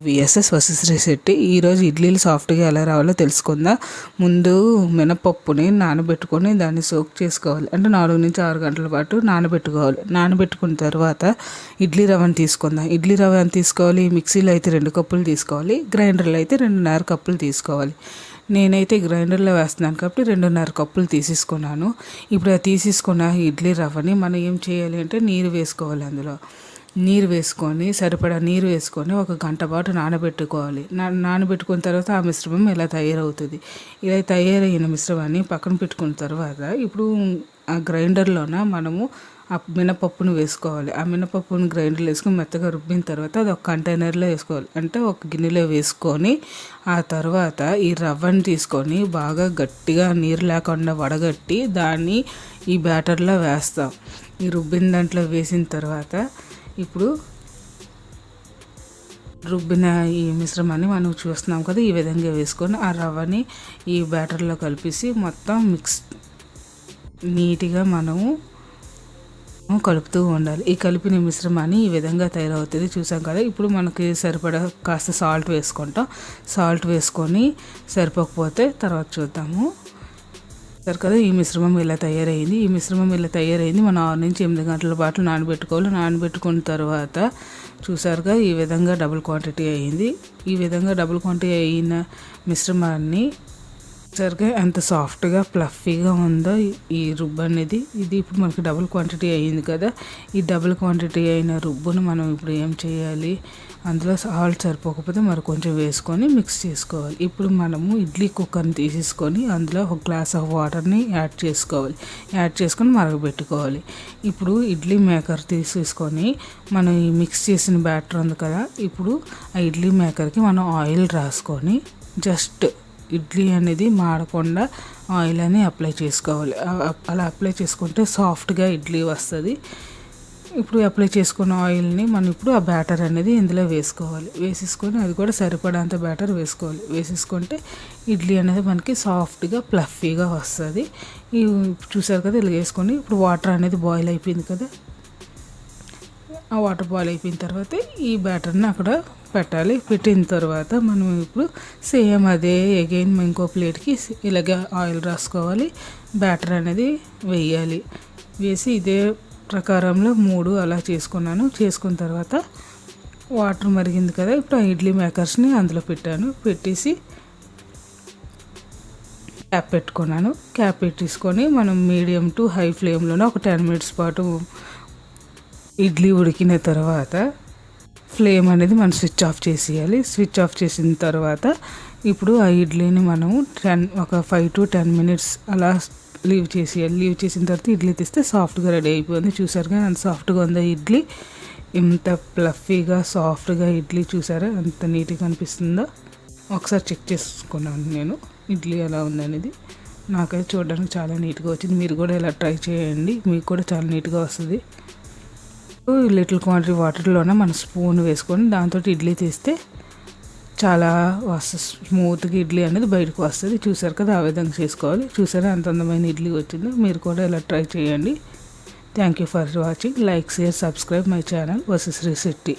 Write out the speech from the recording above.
VSS వసశ్రీ Shetty. ఈరోజు ఇడ్లీలు సాఫ్ట్గా ఎలా రావాలో తెలుసుకుందాం. ముందు మినపప్పుని నానబెట్టుకొని దాన్ని సోక్ చేసుకోవాలి. అంటే 4 నుంచి 6 గంటల పాటు నానబెట్టుకోవాలి. నానబెట్టుకున్న తర్వాత ఇడ్లీ రవ్వని తీసుకుందాం. ఇడ్లీ రవ్వ ఎంత తీసుకోవాలి? మిక్సీలో అయితే 2 కప్పులు తీసుకోవాలి, గ్రైండర్లో అయితే 2.5 కప్పులు తీసుకోవాలి. నేనైతే గ్రైండర్లో వేస్తున్నాను కాబట్టి 2.5 కప్పులు తీసేసుకున్నాను. ఇప్పుడు ఆ తీసేసుకున్న ఇడ్లీ రవ్వని మనం ఏం చేయాలి అంటే నీరు వేసుకోవాలి. అందులో నీరు వేసుకొని సరిపడా నీరు వేసుకొని 1 గంట పాటు నానబెట్టుకోవాలి. నానబెట్టుకున్న తర్వాత ఆ మిశ్రమం ఇలా తయారవుతుంది. ఇలా తయారైన మిశ్రమాన్ని పక్కన పెట్టుకున్న తర్వాత ఇప్పుడు ఆ గ్రైండర్లోన మనము ఆ మినపప్పును వేసుకోవాలి. ఆ మినపప్పును గ్రైండర్లో వేసుకొని మెత్తగా రుబ్బిన తర్వాత అది ఒక కంటైనర్లో వేసుకోవాలి. అంటే ఒక గిన్నెలో వేసుకొని ఆ తర్వాత ఈ రవ్వని తీసుకొని బాగా గట్టిగా నీరు లేకుండా వడగట్టి దాన్ని ఈ బ్యాటర్లో వేస్తాం. ఈ రుబ్బిన దాంట్లో వేసిన తర్వాత ఇప్పుడు రుబ్బిన ఈ మిశ్రమాన్ని మనం చూస్తున్నాం కదా, ఈ విధంగా వేసుకొని ఆ రవ్వని ఈ బ్యాటర్లో కలిపేసి మొత్తం నీట్గా మనము కలుపుతూ ఉండాలి. ఈ కలిపిన మిశ్రమాన్ని ఈ విధంగా తయారవుతుంది. చూసాం కదా. ఇప్పుడు మనకి సరిపడా కాస్త సాల్ట్ వేసుకుంటాం. సాల్ట్ వేసుకొని సరిపోకపోతే తర్వాత చూద్దాము. సరే కదా, ఈ మిశ్రమం ఇలా తయారైంది. మనం 6 నుంచి 8 గంటల పాటు నానబెట్టుకోవాలి. నానబెట్టుకున్న తర్వాత చూసారుగా ఈ విధంగా డబుల్ క్వాంటిటీ అయ్యింది. ఈ విధంగా డబుల్ క్వాంటిటీ అయిన మిశ్రమాన్ని సరిగ్గా ఎంత సాఫ్ట్గా ఫ్లఫీగా ఉందో ఈ రుబ్బు అనేది. ఇది ఇప్పుడు మనకి డబుల్ క్వాంటిటీ అయ్యింది కదా. ఈ డబుల్ క్వాంటిటీ అయిన రుబ్బును మనం ఇప్పుడు ఏం చేయాలి, అందులో సాల్ట్ సరిపోకపోతే మరి కొంచెం వేసుకొని మిక్స్ చేసుకోవాలి. ఇప్పుడు మనము ఇడ్లీ కుక్కర్ని తీసేసుకొని అందులో 1 గ్లాస్ ఆఫ్ వాటర్ని యాడ్ చేసుకొని మరగబెట్టుకోవాలి. ఇప్పుడు ఇడ్లీ మేకర్ తీసేసుకొని మనం ఈ మిక్స్ చేసిన బ్యాటర్ ఉంది కదా, ఇప్పుడు ఆ ఇడ్లీ మేకర్కి మనం ఆయిల్ రాసుకొని జస్ట్ ఇడ్లీ అనేది మాడకుండా ఆయిల్ అని అప్లై చేసుకోవాలి. అలా అప్లై చేసుకుంటే సాఫ్ట్గా ఇడ్లీ వస్తుంది. ఇప్పుడు అప్లై చేసుకున్న ఆయిల్ని మనం ఇప్పుడు ఆ బ్యాటర్ అనేది ఇందులో వేసేసుకొని అది కూడా సరిపడంత బ్యాటర్ వేసేసుకుంటే ఇడ్లీ అనేది మనకి సాఫ్ట్గా ఫ్లఫీగా వస్తుంది. చూసారు కదా, ఇలా వేసుకొని ఇప్పుడు వాటర్ అనేది బాయిల్ అయిపోయింది కదా. ఆ వాటర్ బాయిల్ అయిపోయిన తర్వాత ఈ బ్యాటర్ని అక్కడ పెట్టాలి. పెట్టిన తర్వాత మనం ఇప్పుడు సేమ్ అదే అగైన్ ఇంకో ప్లేట్కి ఇలాగ ఆయిల్ రాసుకోవాలి. బ్యాటర్ అనేది వేసి ఇదే ప్రకారంలో 3 అలా చేసుకున్న తర్వాత వాటర్ మరిగింది కదా. ఇప్పుడు ఆ ఇడ్లీ మేకర్స్ని అందులో పెట్టేసి క్యాప్ పెట్టుకున్నాను. క్యాప్ పెట్టేసుకొని మనం మీడియం టు హై ఫ్లేమ్లోనే ఒక 10 మినిట్స్ పాటు ఇడ్లీ ఉడికిన తర్వాత ఫ్లేమ్ అనేది మనం స్విచ్ ఆఫ్ చేసేయాలి. స్విచ్ ఆఫ్ చేసిన తర్వాత ఇప్పుడు ఆ ఇడ్లీని మనము ఒక 5 to 10 మినిట్స్ అలా లీవ్ చేసేయాలి. లీవ్ చేసిన తర్వాత ఇడ్లీ తీస్తే సాఫ్ట్గా రెడీ అయిపోయింది. చూసారుగా ఎంత సాఫ్ట్గా ఉందో ఇడ్లీ, ఎంత ఫ్లఫీగా సాఫ్ట్గా ఇడ్లీ చూసారా ఎంత నీట్గా అనిపిస్తుందో. ఒకసారి చెక్ చేసుకున్నాను నేను ఇడ్లీ ఎలా ఉందనేది. నాకైతే చూడడానికి చాలా నీట్గా వచ్చింది. మీరు కూడా ఇలా ట్రై చేయండి, మీకు కూడా చాలా నీట్గా వస్తుంది. లిటిల్ క్వాంటిటీ వాటర్లోనే మనం స్పూన్ వేసుకొని దాంతో ఇడ్లీ తీస్తే చాలా స్మూత్గా ఇడ్లీ అనేది బయటకు వస్తుంది. చూసారు కదా, ఆ విధంగా చేసుకోవాలి. చూసారా ఎంత అందమైన ఇడ్లీ వచ్చిందో. మీరు కూడా ఇలా ట్రై చేయండి. Thank you for watching. Like, share, subscribe my channel Vasasri Shetty.